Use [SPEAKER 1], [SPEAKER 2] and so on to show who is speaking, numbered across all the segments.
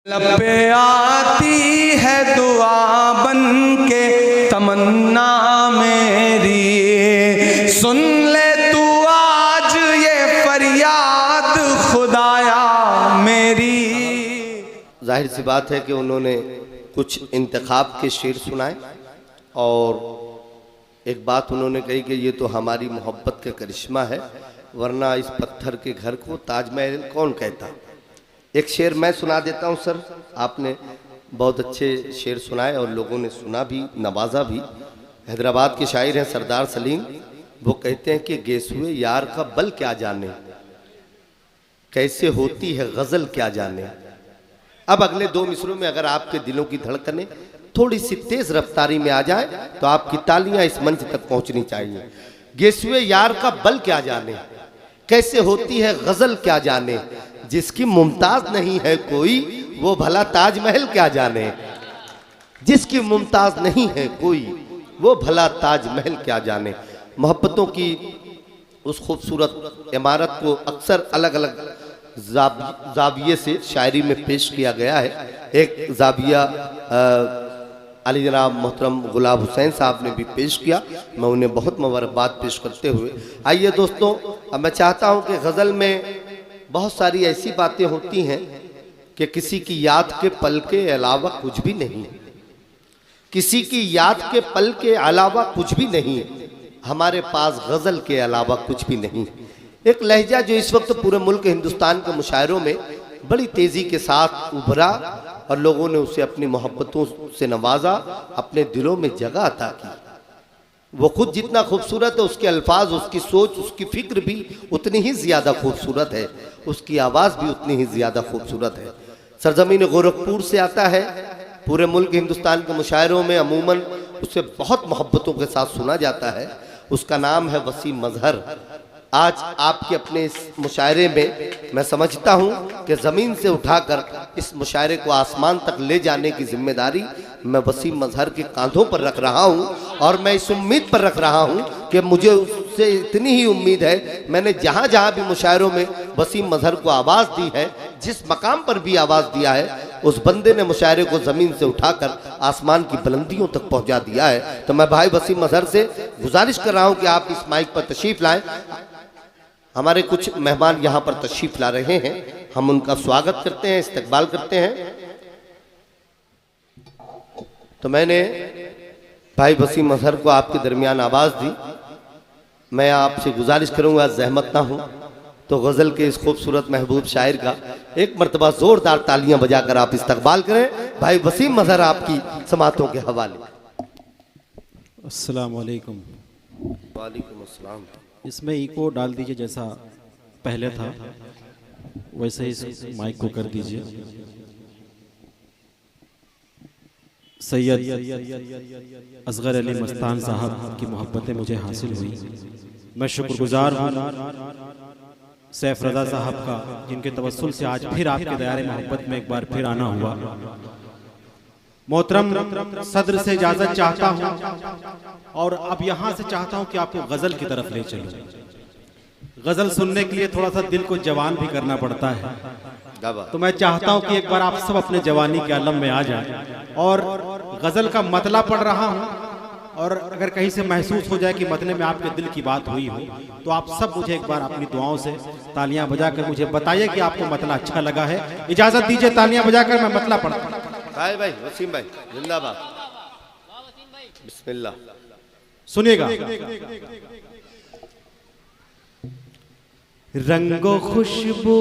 [SPEAKER 1] लब पे आती है दुआ बन के तमन्ना मेरी, सुन ले तू आज ये फरियाद खुदाया मेरी।
[SPEAKER 2] जाहिर सी बात है कि उन्होंने कुछ इंतखाब के शेर सुनाए और एक बात उन्होंने कही कि ये तो हमारी मोहब्बत का करिश्मा है, वरना इस पत्थर के घर को ताजमहल कौन कहता। एक शेर मैं सुना देता हूँ सर, आपने बहुत अच्छे शेर सुनाए और लोगों ने सुना भी, नवाजा भी। हैदराबाद के शायर हैं सरदार सलीम, वो कहते हैं कि गेसुए यार का बल क्या जाने, कैसे होती है गज़ल क्या जाने। अब अगले दो मिसरों में अगर आपके दिलों की धड़कनें थोड़ी सी तेज रफ्तारी में आ जाए तो आपकी तालियां इस मंच तक पहुंचनी चाहिए। गेसुए यार का बल क्या जाने, कैसे होती है गज़ल क्या जाने, जिसकी मुमताज नहीं है कोई वो भला ताजमहल क्या जाने। जिसकी मुमताज नहीं है कोई वो भला ताजमहल क्या जाने। मोहब्बतों की उस खूबसूरत इमारत को अक्सर अलग अलग जाविये से शायरी में पेश किया गया है। एक जाविया अली जनाब मोहतरम गुलाब हुसैन साहब ने भी पेश किया, मैं उन्हें बहुत मुबारकबाद पेश करते हुए आइए दोस्तों, अब मैं चाहता हूं कि गज़ल में बहुत सारी ऐसी बातें होती हैं कि किसी की याद के पल के अलावा कुछ भी नहीं, किसी की याद के पल के अलावा कुछ भी नहीं, हमारे पास गज़ल के अलावा कुछ भी नहीं। एक लहजा जो इस वक्त पूरे मुल्क हिंदुस्तान के मुशायरों में बड़ी तेज़ी के साथ उभरा और लोगों ने उसे अपनी मोहब्बतों से नवाजा, अपने दिलों में जगह अता की। वो खुद जितना खूबसूरत है उसके अल्फाज, उसकी सोच, उसकी फिक्र भी उतनी ही ज़्यादा खूबसूरत है, उसकी आवाज़ भी उतनी ही ज़्यादा खूबसूरत है। सरजमीन गोरखपुर से आता है, पूरे मुल्क हिंदुस्तान के मुशायरों में अमूमन उसे बहुत मोहब्बतों के साथ सुना जाता है। उसका नाम है वसीम मजहर। आज आपके अपने इस मुशायरे में मैं समझता हूँ कि ज़मीन से उठाकर इस मुशायरे को आसमान तक ले जाने की जिम्मेदारी मैं वसीम मजहर के कांधों पर रख रहा हूँ और मैं इस उम्मीद पर रख रहा हूँ कि मुझे उससे इतनी ही उम्मीद है, मैंने जहाँ जहाँ भी मुशायरों में वसीम मजहर को आवाज़ दी है, जिस मकाम पर भी आवाज़ दिया है, उस बंदे ने मुशायरे को ज़मीन से उठाकर आसमान की बुलंदियों तक पहुँचा दिया है। तो मैं भाई वसीम मजहर से गुजारिश कर रहा हूँ कि आप इस माइक पर तशरीफ़ लाएँ। हमारे कुछ मेहमान यहाँ पर तशरीफ ला रहे हैं, हम उनका स्वागत करते हैं, इस्तकबाल करते हैं। तो मैंने भाई वसीम मजहर को आपके दरमियान आवाज़ दी। मैं आपसे गुजारिश करूँगा, जहमत ना हो तो गज़ल के इस खूबसूरत महबूब शायर का एक मरतबा ज़ोरदार तालियां बजाकर आप इस्तकबाल करें। भाई वसीम मजहर आपकी समातों के हवाले।
[SPEAKER 3] अस्सलाम वालेकुम।
[SPEAKER 2] वालेकुम अस्सलाम।
[SPEAKER 3] इसमें इको डाल दीजिए, जैसा पहले था वैसे ही इस माइक को कर दीजिए। सैयद असगर अली मस्तान साहब की मोहब्बतें मुझे हासिल हुई। मैं शुक्रगुजार हूँ सैफ रज़ा साहब का, जिनके तवस्सुल से आज फिर आपके दायरे मोहब्बत में एक बार फिर आना हुआ। मोहतरम सदर से इजाजत चाहता हूँ और अब यहाँ से चाहता हूँ कि आपको गज़ल की तरफ ले चलूँ। गज़ल सुनने के लिए थोड़ा सा दिल को जवान भी करना पड़ता है, तो मैं चाहता हूँ कि एक बार आप सब अपने जवानी के आलम में आ जाएं और गज़ल का मतला पढ़ रहा हूँ, और अगर कहीं से महसूस हो जाए कि मतले में आपके दिल की बात हुई हो तो आप सब मुझे एक बार अपनी दुआओं से तालियां बजाकर मुझे बताइए कि आपको मतला अच्छा लगा है। इजाज़त दीजिए तालियां बजाकर मैं मतला पढ़ता हूं।
[SPEAKER 2] भाई भाई वसीम भाई जिंदाबाद। बिस्मिल्लाह
[SPEAKER 3] सुनिएगा। रंगो खुशबू,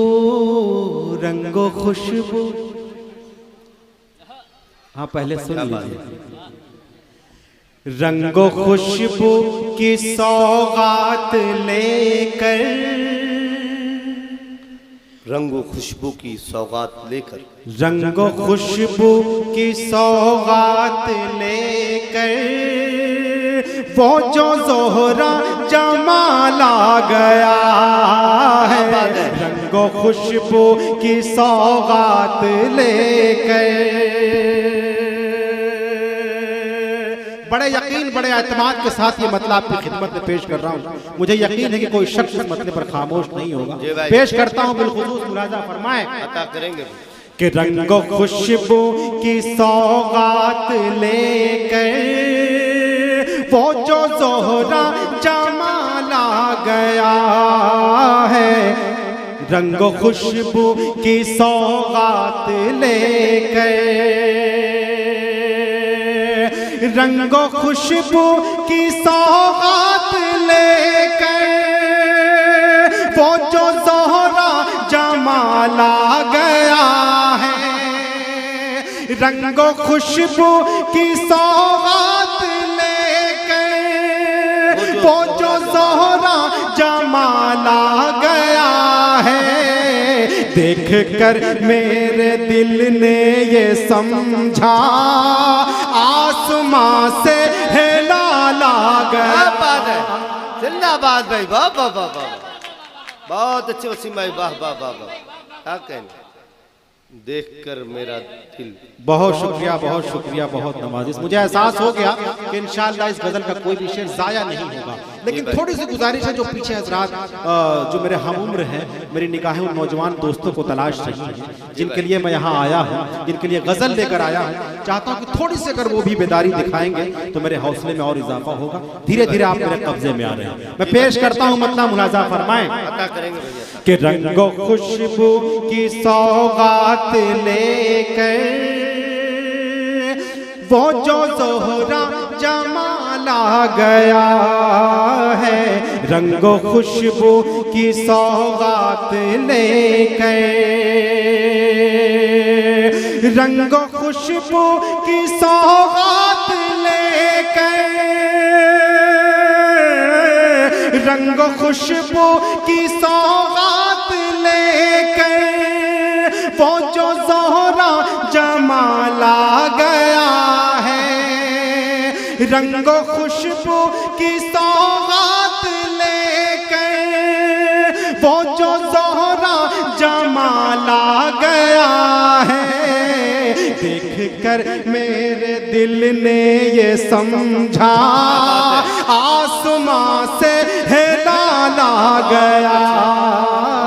[SPEAKER 3] रंगो खुशबू। हाँ पहले सुन लीजिए। रंगो खुशबू की सौगात लेकर,
[SPEAKER 2] रंगो खुशबू की सौगात लेकर,
[SPEAKER 3] रंगो खुशबू की सौगात लेकर, वो जो ज़ोहरा जमाल आ गया है। रंगो खुशबू की सौगात लेकर, बड़े यकीन बड़े एतमाद के साथ ये मतलब आपकी खिदमत में पेश कर रहा हूँ। मुझे यकीन है कि कोई शख्स इस मसले पर खामोश नहीं होगा। पेश करता हूँ, बिलखुसूस मुलाजा फरमाएं।
[SPEAKER 2] अता करेंगे।
[SPEAKER 3] कि रंगो खुशबू की सौगात लेकर वो जो ज़ोहरा जमाला गया है, रंगो खुशबू की सौगात लेकर, रंगो खुशबू की सौगात लेकर वो जो ज़ोहरा जमाला गया है, रंगो खुशबू की सौगात लेकर वो जो ज़ोहरा जमाला गया है। देख कर मेरे दिल ने ये समझा आसमां से है लाला गया।
[SPEAKER 2] क्या बात है, जिंदाबाद भाई, वाह वाह वाह वाह, बहुत अच्छे वसीम भाई, वाह वाह वाह वाह। क्या कहने, देखकर मेरा दिल।
[SPEAKER 3] बहुत शुक्रिया, बहुत शुक्रिया, बहुत नवाजिश। मुझे एहसास हो गया कि इंशाअल्लाह इस गजल का कोई भी शेर जाया नहीं होगा, लेकिन थोड़ी सी गुजारिश है जो पीछे हजरात जो मेरे हम उम्र हैं, मेरी निगाहें उन नौजवान दोस्तों को तलाश रही हैं जिनके लिए मैं यहाँ आया हूँ, जिनके लिए गजल लेकर आया हूँ। चाहता हूँ कि थोड़ी सी अगर वो भी बेदारी दिखाएंगे तो मेरे हौसले में और इजाफा होगा। धीरे धीरे आप मेरे कब्जे में आ रहे हैं। मैं पेश करता हूँ, मतलब मुलाजा फरमाएं कि रंगो खुशबू की सौगात लेकर वो जो ज़ोहरा जमाला गया है, रंगो खुशबू की सौगात लेकर, रंगो खुशबू की सौगात लेकर, रंगो खुशबू की सौगात लेकर वो जो ज़ोहरा जमाला गया है, रंगो खुशबू की सौगात लेकर वो जो ज़ोहरा जमाला गया है। देख कर मेरे दिल ने ये समझा आसमां से है लाला गया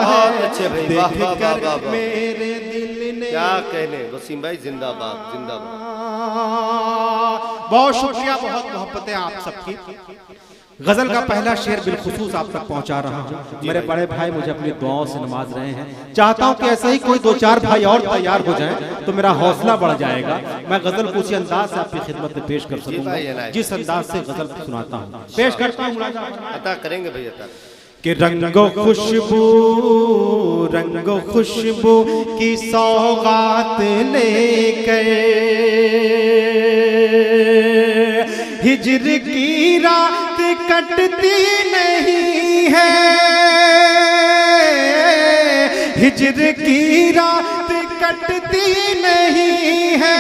[SPEAKER 3] है। देख कर मेरे दिल ने,
[SPEAKER 2] क्या कहने वसीम भाई, जिंदाबाद जिंदाबाद।
[SPEAKER 3] बहुत शुक्रिया, बहुत मोहब्बतें आप सबकी। गजल का पहला शेर बिलखुसूस आप तक पहुंचा रहा हूं। मेरे बड़े भाई मुझे अपनी दुआओं से नवाज रहे हैं। चाहता हूं कि ऐसे ही कोई दो चार भाई और तैयार हो जाएं तो मेरा हौसला बढ़ जाएगा। मैं गजल को उसी अंदाज से आपकी खिदमत में पेश कर सकूंगा जिस अंदाज से गजल सुनाता हूं। पेश करता हूं,
[SPEAKER 2] अता करेंगे भैया
[SPEAKER 3] कि रंगो खुशबू की सौगात लेकर हिज्र की रात कटती नहीं है, हिज्र की रात कटती नहीं है,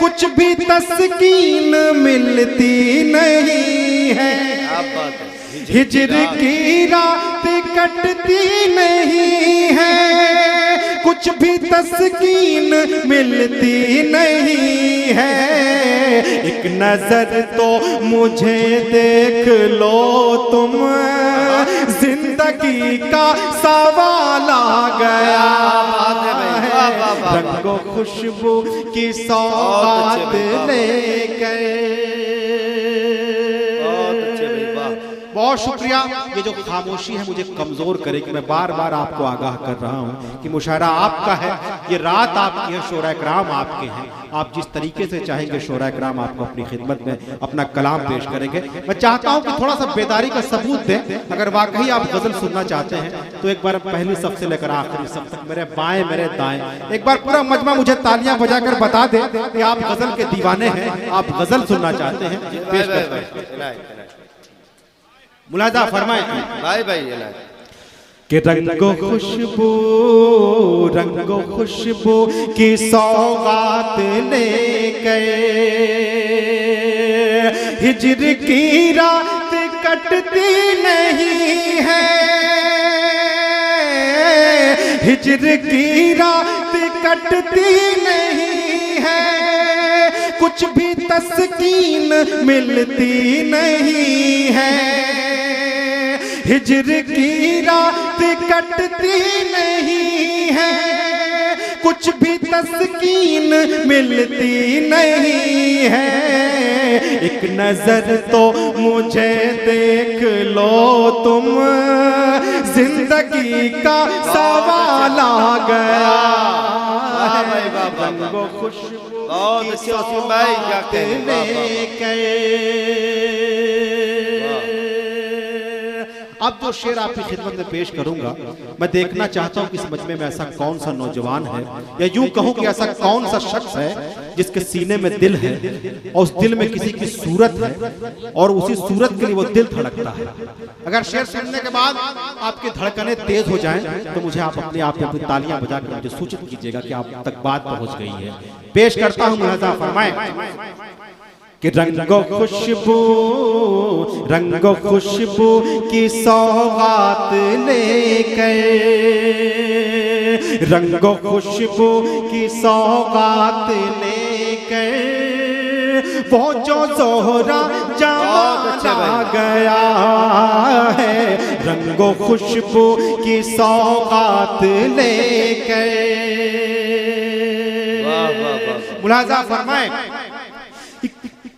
[SPEAKER 3] कुछ भी तस्कीन मिलती नहीं है। हिज्र की रात कटती नहीं है, कुछ भी तस्कीन मिलती नहीं है। एक नजर तो मुझे देख लो तुम, जिंदगी का सवाल आ गया है। रंगो खुशबू की सौगात लेकर। बहुत शुक्रिया। ये जो खामोशी है मुझे कमजोर करेगी। मैं बार बार आपको आगाह कर रहा हूँ कि मुशायरा आपका है, ये रात आपकी है, शोरा कराम आपके हैं। आप जिस तरीके से चाहेंगे शोरा कराम आपको अपनी खिदमत में अपना कलाम पेश करेंगे। मैं चाहता हूँ कि थोड़ा सा बेदारी का सबूत दें। अगर वाकई आप गजल सुनना चाहते हैं तो एक बार पहली सफ से लेकर आखिरी सफ तक मेरे बाएं मेरे दाएं एक बार पूरा मजमा मुझे तालियां बजाकर बता दे कि आप गजल के दीवाने हैं, आप गजल सुनना चाहते हैं। पेश करते हैं, मुलाजा फरमाए
[SPEAKER 2] भाई भाई
[SPEAKER 3] कि रंगो खुशबू की सौगात लेकर हिज्र की रात कटती नहीं है, हिज्र की रात कटती नहीं है, कुछ भी तस्कीन मिलती नहीं है। हिज्र की रात कटती नहीं है, कुछ भी तस्कीन मिलती नहीं है। एक नजर तो मुझे देख लो तुम, जिंदगी का सवाल आ गया है। रंगो खुशबू
[SPEAKER 2] बहुत अच्छे वसीम भाई, क्या कहने।
[SPEAKER 3] अब जो शेर आपकी खिदमत में पेश करूंगा, मैं देखना चाहता हूं कि इस मजमे में ऐसा कौन सा नौजवान है, या यूं कहूं कि ऐसा कौन सा शख्स है जिसके सीने में दिल है और उस दिल में किसी की सूरत है और उसी सूरत के लिए वो दिल धड़कता है। अगर शेर सुनने के बाद आपकी धड़कनें तेज हो जाएं तो मुझे आप अपने आप में अपनी तालियां बजाकर मुझे सूचित कीजिएगा कि आप तक बात पहुंच गई है। पेश करता हूं, मुलाजा फरमाएं कि रंगो खुशबू, रंगो खुशबू की सौगात लेकर, रंगो खुशबू की सौगात लेकर, वो जो जोहरा जमा गया है। रंगो खुशबू की सौगात लेकर, मुलाजा फरमाएं,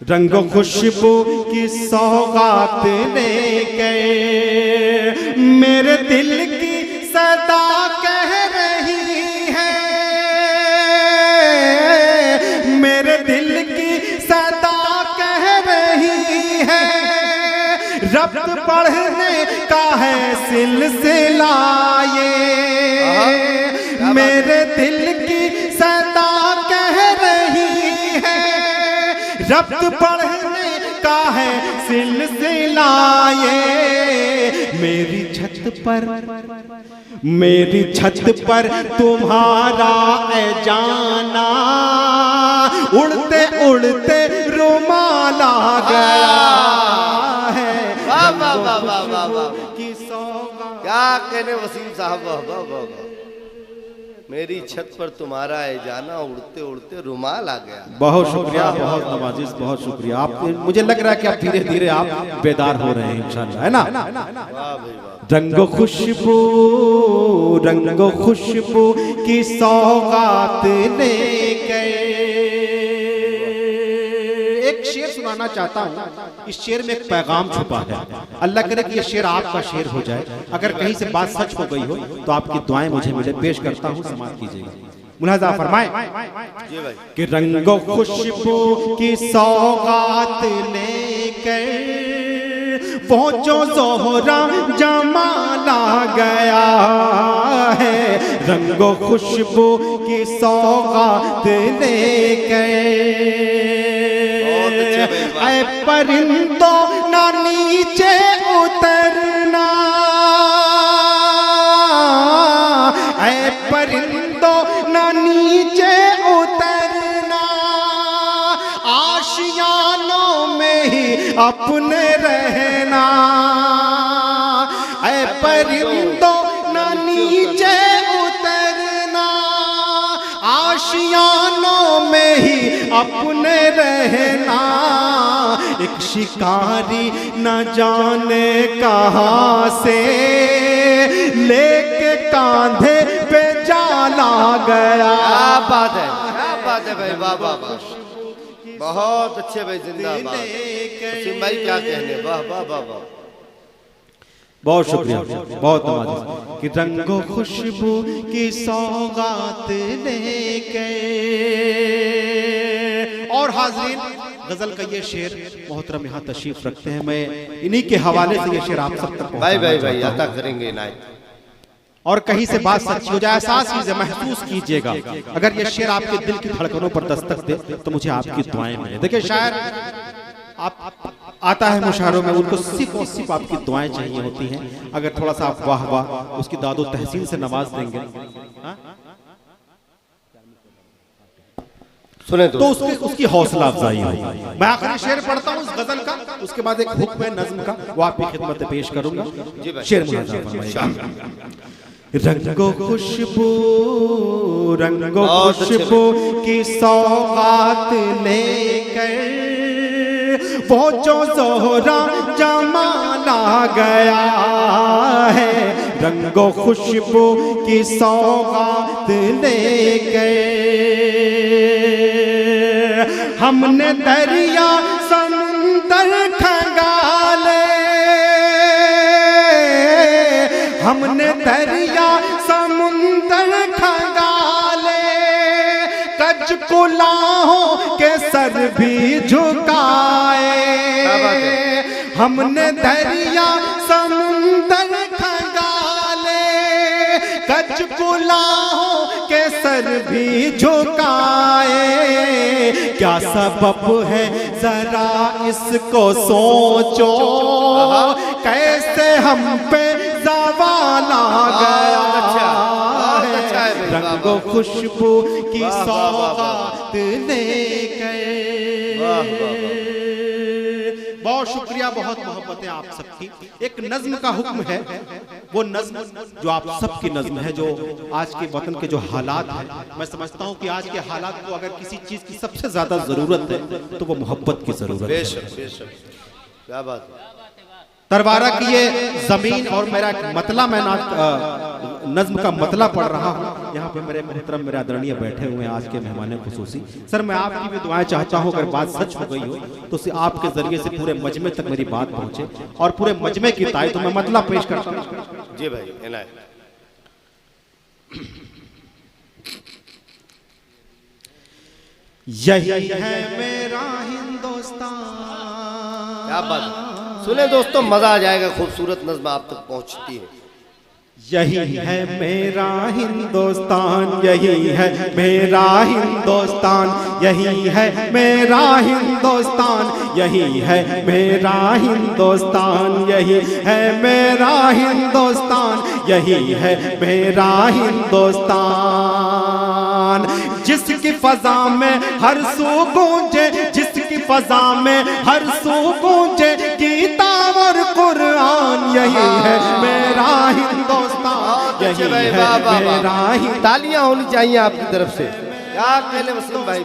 [SPEAKER 3] रंगो खुशबू की सौगात लेके मेरे दिल की सदा कह रही है, मेरे दिल की सदा कह रही है। रब्त पढ़ने का है सिलसिला ये, मेरे दिल की सदा कह रही है। रब्त पढ़ने का है सिलसिला ये, मेरी छत पर, मेरी छत पर तुम्हारा ए जाना, उड़ते उड़ते रुमाल आ गया है।
[SPEAKER 2] वाह वाह वाह वाह वाह वाह,
[SPEAKER 3] की सौगात,
[SPEAKER 2] क्या कहने वसीम साहब, वाह वाह वाह वाह। मेरी छत पर तुम्हारा है जाना, उड़ते उड़ते रुमाल आ गया।
[SPEAKER 3] बहुत शुक्रिया, बहुत नवाजिश, बहुत शुक्रिया। आप, मुझे लग रहा है कि आप धीरे धीरे आप बेदार हो रहे हैं इंशाल्लाह, है ना।
[SPEAKER 2] वाह भाई वाह।
[SPEAKER 3] रंगो खुशबू, रंगो खुशबू की सौगात लेकर। एक शेर सुनाना चाहता हूँ, इस शेर में एक पैगाम छुपा है। अल्लाह करे कि ये शेर आपका शेर हो जाए। अगर कहीं से बात सच हो गई हो तो आपकी दुआएं मुझे मिले। पेश करता हूँ, समाप्त कीजिएगा। मुलाजा फरमाएं कि रंगो खुशबू की सौगात लेकर, वो जो जोहरा जमाला गया है। रंगो खुशबू की सौगात लेकर, ऐ परिंदों ना नीचे उतरना, ऐ परिंदों ना नीचे उतरना, आशियानों में ही अपने रहना। ऐ परिंदों ना नीचे उतरना, आशियानों में ही अपने रहना। एक शिकारी न जाने कहां से लेके कांधे पे जाला गया।
[SPEAKER 2] क्या बात है, क्या बात है भाई, वाह वाह वाह, बहुत अच्छे भाई, जिंदाबाद वसीम भाई, क्या कहने, वाह वाह वाह वाह।
[SPEAKER 3] बहुत शुक्रिया, बहुत नवाज़ कि रंगो खुशबू की सौगात लेके। और हाज़रीन, गजल का ये शेर मोहतरम यहाँ तशरीफ रखते हैं, मैं इन्हीं के हवाले से ये शेर आप सब तक
[SPEAKER 2] भाई भाई भाई अता करेंगे ना।
[SPEAKER 3] और कहीं से बात सच्ची हो जाए, एहसास कीजिए, महसूस कीजिएगा। अगर ये शेर आपके दिल की धड़कनों पर दस्तक दे तो मुझे आपकी दुआएं मिले। देखिए शायर आप आता है मुशायरों में, उनको सिर्फ और सिर्फ आपकी दुआएं चाहिए होती हैं। अगर थोड़ा सा आप वाह वाह उसकी दादो तहसीन से नवाज देंगे
[SPEAKER 2] सुने
[SPEAKER 3] तो उसकी हौसला अफजाई होगी। मैं आखिरी शेर पढ़ता हूँ इस गजल का, उसके बाद एक हुक्म है नज्म का, वो आपकी खिदमत में पेश करूंगा। शेर मुलाजा फरमाइएगा। रंगो खुशबू, रंगो खुशबू की सौगात लेकर, वो जो जोहरा जमाला गया है। रंगो खुशबू की सौगात ले गए। हमने दरिया समुंदर खंगाले, हमने दरिया समुंदर खंगाले, कच कुलाहों के सर भी झुकाए। हमने दरिया समुंदर खंगाले, कच कुलाहों के सर भी झुकाए। क्या सबब है जरा इसको सोचो, कैसे हम पे ज़वाल आ गया। रंगो खुशबू की सौगात ले गए। बहुत शुक्रिया, बहुत मोहब्बत है आप सबकी। एक नज्म का हुक्म है, वो नज्म जो आप सबकी नज्म है, जो आज के वतन के जो हालात हैं, मैं समझता हूँ कि आज के हालात को अगर किसी चीज की सबसे ज्यादा जरूरत है तो वो मोहब्बत की जरूरत है।
[SPEAKER 2] क्या बात है।
[SPEAKER 3] तरवारा की ये जमीन और मेरा मतला, मैं नज्म का मतला पढ़ रहा हूँ। यहाँ पे मेरे मोहतरम मेरे आदरणीय बैठे हुए हैं आज के मेहमान खुसूसी। सर मैं आपकी भी दुआएं चाहता हूँ, अगर बात सच हो गई हो तो आपके जरिए से पूरे मजमे तक मेरी बात पहुँचे और पूरे मजमे की ताई तो मैं मतला पेश करता हूँ।
[SPEAKER 2] जी भाई इनायत।
[SPEAKER 3] यही है मेरा हिंदुस्तान।
[SPEAKER 2] क्या बात है। सुने दोस्तों, मजा आ जाएगा। खूबसूरत नज़्म आप तक पहुंचती है।
[SPEAKER 3] यही है मेरा हिंदुस्तान, यही है मेरा हिंदुस्तान, यही है मेरा हिंदुस्तान, यही है मेरा हिंदुस्तान, यही है मेरा हिंदुस्तान, यही है मेरा हिंदुस्तान। जिसकी फजा में हर सू गूंजे, जिसकी फजा में हर सू गूंजे गीता और कुरान, यही है मेरा हिंदुस्तान, यही है मेरा ही।
[SPEAKER 2] तालियां होनी चाहिए आपकी तरफ से। क्या कहने वसीम भाई,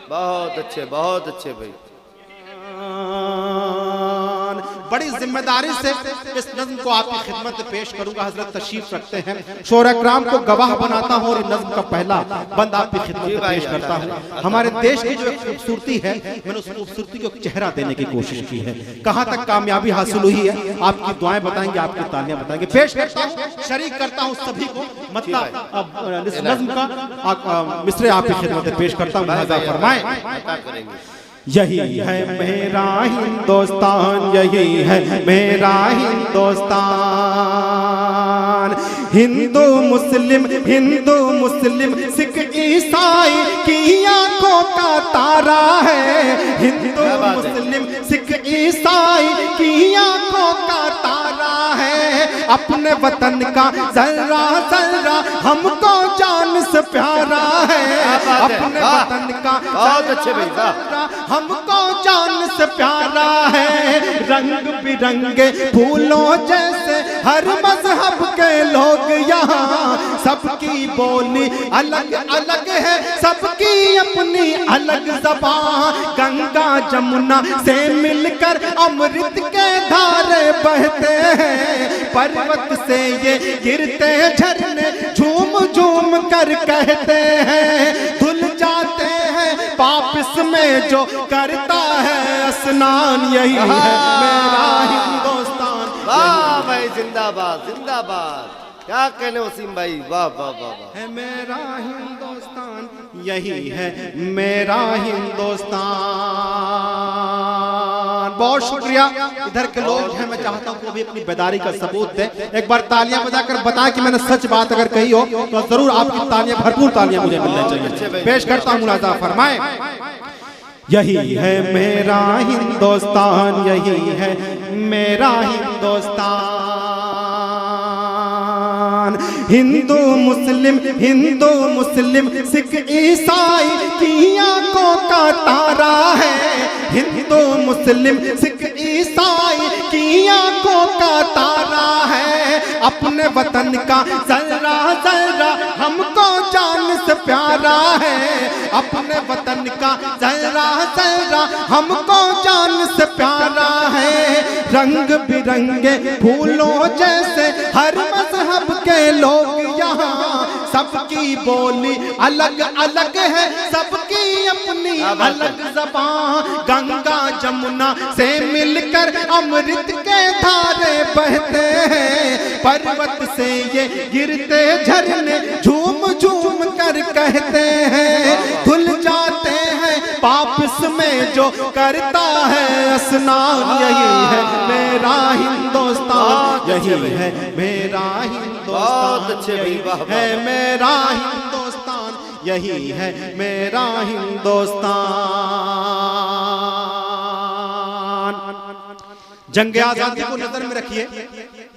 [SPEAKER 2] बहुत अच्छे, बहुत अच्छे भाई।
[SPEAKER 3] बड़ी जिम्मेदारी से इस नज़्म को आपकी खिदमत में पेश करूंगा। हजरत तशरीफ रखते हैं, शोरा कराम को गवाह बनाता हूं और इस नज़्म का पहला बंद आपकी खिदमत में पेश करता हूं। हमारे देश की जो खूबसूरती है, मैंने उस खूबसूरती को चेहरा देने की कोशिश की है। कहां तक कामयाबी हासिल हुई है आपकी दुआएं बताएंगे, आपकी तालियां बताएंगे। पेश करता हूं, शरीक करता हूं सभी को। मतलब इस नज़्म का मिसरे आपकी खिदमत में पेश करता हूं, लिहाजा फरमाएं। यही है मेरा हिंदुस्तान, यही है मेरा हिंदुस्तान। हिंदू मुस्लिम सिख ईसाई की आंखों का तारा है। हिंदू मुस्लिम सिख ईसाई की आंखों का तारा है। अपने वतन का जर्रा जर्रा हमको जान से प्यारा है। अपने वतन का
[SPEAKER 2] बहुत अच्छे भैया,
[SPEAKER 3] हमको जान से प्यारा है। रंग बिरंगे फूलों जैसे हर मजहब के लोग यहाँ, सबकी बोली अलग अलग है, सबकी अपनी अलग ज़बान। गंगा जमुना से मिलकर अमृत के धारे बहते हैं। पर्वत से ये गिरते झरने झूम झूम कर कहते हैं। धुल जाते हैं पाप इसमें जो करता है स्नान, यही है मेरा हिंदुस्तान।
[SPEAKER 2] वाह भाई, जिंदाबाद जिंदाबाद। क्या कहने वसीम भाई, वाह वाह वाह वाह।
[SPEAKER 3] है मेरा हिंदुस्तान, यही है मेरा हिंदुस्तान। बहुत शुक्रिया। इधर के लोग हैं, मैं चाहता हूँ वो भी अपनी बेदारी का सबूत दें। एक बार तालियां बजाकर बताएं कि मैंने सच बात अगर कही हो तो जरूर आपकी तालियां, भरपूर तालियां मुझे मिलनी चाहिए। पेश करता हूँ, मुलाजा फरमाएं। यही है मेरा हिंदुस्तान, यही है मेरा हिंदुस्तान। हिंदू मुस्लिम सिख ईसाई की आंखों का तारा है। हिंदू मुस्लिम सिख ईसाई की आंखों का तारा है। अपने वतन का जर्रा जर्रा हमको जान से प्यारा है, अपने वतन का जहरा जहरा हमको जान से प्यारा है। रंग बिरंगे फूलों जैसे हर मजहब के लोग यहाँ, सबकी बोली अलग अलग है, सबकी अपनी अलग ज़बान। गंगा जमुना से मिलकर अमृत के धारे बहते हैं, पर्वत से ये गिरते झरने झूम झूम कर कहते हैं। धुल जाते हैं पाप इसमें जो करता है स्नान। यही है मेरा हिंदुस्तान, यही है मेरा हिंदुस्तान, यही है मेरा हिंदुस्तान, यही है मेरा हिंदुस्तान। जंग आजादी को नजर में रखिए,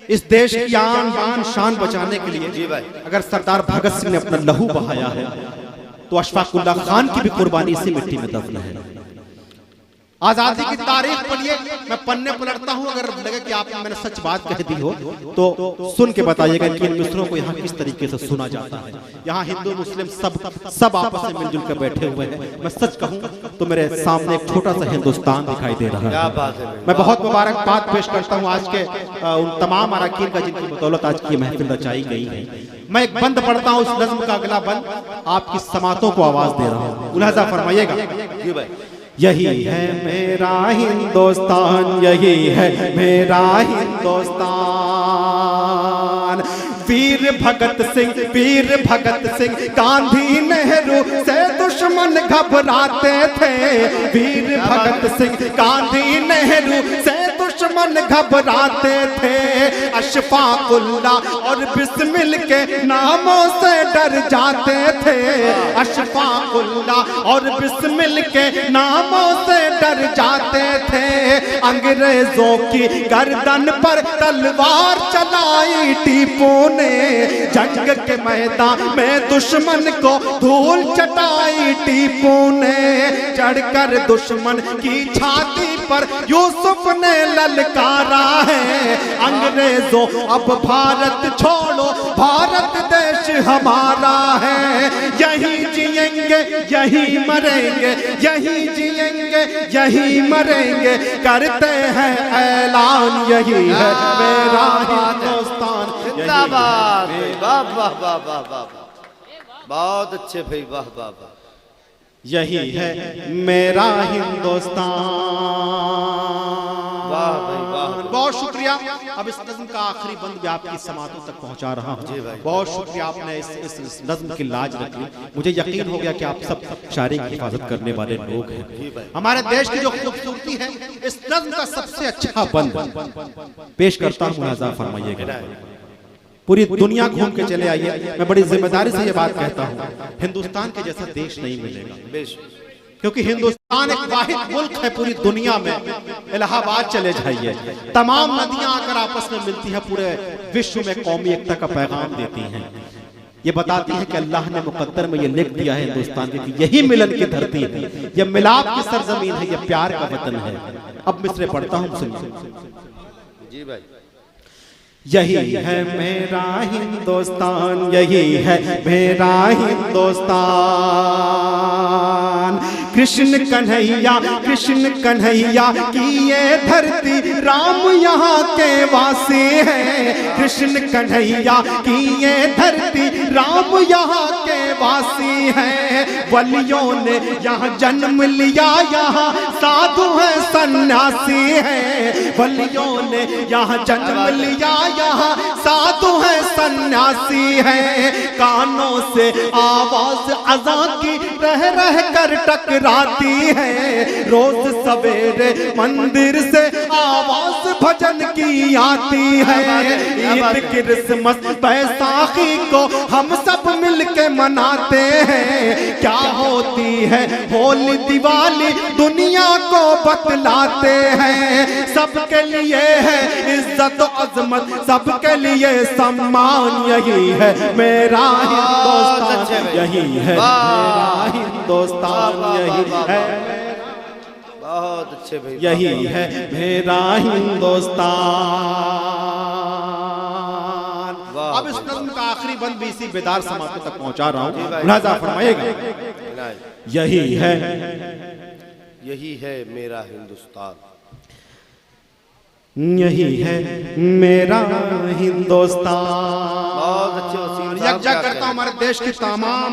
[SPEAKER 3] इस देश की आन बान शान बचाने के लिए अगर सरदार भगत सिंह ने अपना लहू बहाया है तो अशफाक उल्लाह खान की भी कुर्बानी इसी मिट्टी में दफन है। आजादी की तारीख पढ़िए, मैं पन्ने पलटता हूं, अगर लगे कि आपने मैंने सच बात कह दी हो तो सुन के बताइएगा कि इन मिसरों को यहाँ किस तरीके से सुना जाता है। यहाँ हिंदू मुस्लिम सब आपस में मिलजुल कर बैठे हुए हैं। मैं सच कहूँ तो मेरे सामने एक छोटा सा हिंदुस्तान दिखाई दे रहा है। मैं बहुत मुबारकबाद पेश करता हूँ आज के उन तमाम अरकान का जिनकी बदौलत आज की महफिल रचाई गई है। मैं एक बंद पढ़ता हूँ, उस नज्म का अगला बंद आपकी समातों को आवाज दे रहा हूँ, मुलाजा फरमाइएगा। यही है मेरा हिंदुस्तान, यही है मेरा हिंदुस्तान। वीर भगत सिंह गांधी नेहरू से दुश्मन घबराते थे। वीर भगत सिंह गांधी नेहरू से दुश्मन घबराते थे। अशफाक उल्लाह और बिस्मिल के नामों से डर जाते थे। अशफाक उल्लाह और बिस्मिल के नामों से डर जाते थे। अंग्रेजों की गर्दन पर तलवार चलाई टीपू ने। जंग के मैदान में दुश्मन को धूल चटाई टीपू ने। चढ़कर दुश्मन की छाती पर यूसुफ ने ललकारा है। अंग्रेजों अब भारत छोड़ो, भारत देश हमारा है। यही जिएंगे यही मरेंगे, यही जिएंगे यही मरेंगे, करते हैं ऐलान। यही है मेरा हिंदुस्तान,
[SPEAKER 2] जिंदाबाद। वाह वाह वाह वाह वाह, बहुत अच्छे भाई, वाह वाह वाह।
[SPEAKER 3] यही है मेरा हिंदुस्तान।
[SPEAKER 2] वाह भाई वाह,
[SPEAKER 3] बहुत शुक्रिया। अब इस नज्म का आखिरी बंद भी आपकी समातों तक पहुंचा रहा हूं। बहुत शुक्रिया, आपने इस नज्म की लाज रखी। मुझे यकीन हो गया कि आप सब शायरी की हिफाजत करने वाले लोग हैं। हमारे देश की जो खूबसूरती है, इस नज्म का सबसे अच्छा बंद पेश करता हूं, मुलाजा फरमाइएगा। पूरी दुनिया घूम के चले आइए, मैं बड़ी जिम्मेदारी से ये बात कहता हूँ, हिंदुस्तान के जैसा देश नहीं मिलेगा। क्योंकि हिंदुस्तान एक वाहिद मुल्क है पूरी दुनिया में। इलाहाबाद चले जाइए, तमाम नदियां आकर आपस में मिलती है, पूरे विश्व में कौमी एकता का पैगाम देती हैं। ये बताती है कि अल्लाह ने मुकद्दर में ये लिख दिया है हिंदुस्तान की, यही मिलन की धरती है, ये मिलाप की सरजमीन है, ये प्यार का वतन है। अब मिसरे पढ़ता हूँ, सुनिए जी भाई। यही है मेरा हिंदुस्तान, यही है मेरा हिंदुस्तान। कृष्ण कन्हैया की ये धरती, राम यहाँ के वासी हैं। कृष्ण कन्हैया की ये धरती, राम यहाँ के वासी हैं। वलियों ने यहाँ जन्म लिया, यहाँ साधु हैं सन्यासी हैं। वलियों ने यहाँ जन्म लिया, यहाँ साधु हैं सन्यासी हैं। कानों से आवाज अज़ान की रह रह कर टकराती है। रोज सवेरे मंदिर से आवाज भजन की आती है। ईद क्रिसमस बैसाखी को हम सब मिलके मनाते हैं। क्या होती है होली दिवाली, दुनिया को बतलाते हैं। सबके लिए है इज्जत अजमत, सबके लिए सम्मान। यही है मेरा हिंदुस्तान, यही है मेरा हिंदुस्तान, यही है,
[SPEAKER 2] बहुत अच्छे भाई,
[SPEAKER 3] यही है मेरा हिंदुस्तान। अब इस नज़्म का आखिरी बंद भी इसी बेदार समातों तक पहुंचा रहा हूँ, मुलाजा फरमाइएगा।
[SPEAKER 2] यही है मेरा हिंदुस्तान,
[SPEAKER 3] यही है मेरा हिंदुस्तान।
[SPEAKER 2] बहुत अच्छे वसीम साहब
[SPEAKER 3] यकजा
[SPEAKER 2] क्या
[SPEAKER 3] करता हूँ हमारे देश की तमाम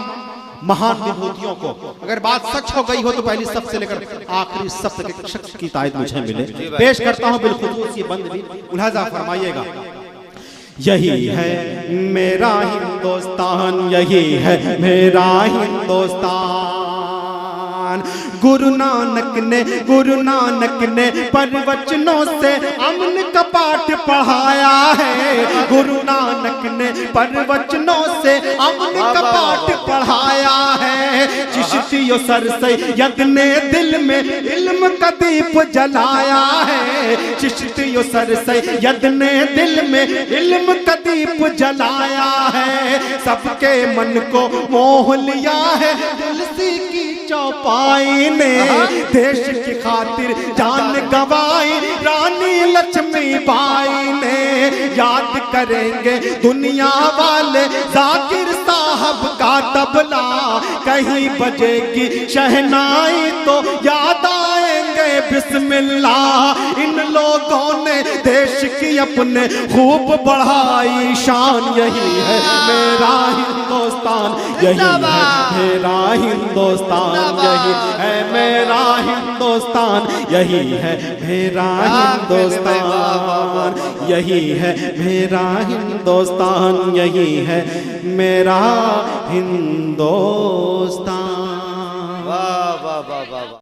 [SPEAKER 3] महान विभूतियों को, अगर बात सच हो गई हो तो पहली सब से लेकर आखिरी सब तक एक शख्स की तायद मुझे मिले। पेश करता हूँ बिलखुसूस ये बंद भी, मुलाजा फरमाइएगा। यही है मेरा हिंदुस्तान, यही है मेरा हिंदुस्तान। गुरु नानक ने प्रवचनों से अमन का पाठ पढ़ाया है। गुरु नानक ने प्रवचनों से अमन का पाठ पढ़ाया है। चिश्तियों सर सैयद ने दिल में इल्म का दीप जलाया है। चिश्तियों सर सैयद ने दिल में इल्म का दीप जलाया है। सबके मन को मोह लिया है तुलसी की चौपाई ने। देश की खातिर जान गवाई रानी लक्ष्मीबाई ने। याद करेंगे दुनिया वाले जाकिर साहब का तबला, कहीं बजेगी शहनाई तो याद आएंगे बिस्मिल्लाह। इन लोगों ने देश की अपने खूब बढ़ाई शान। यही है मेरा हिंदुस्तान, यही है मेरा हिंदुस्तान, यही है मेरा हिंदुस्तान, यही है मेरा हिंदुस्तान, यही है मेरा हिंदुस्तान, यही है मेरा हिंदुस्तान।
[SPEAKER 2] वाह वाह वाह वाह।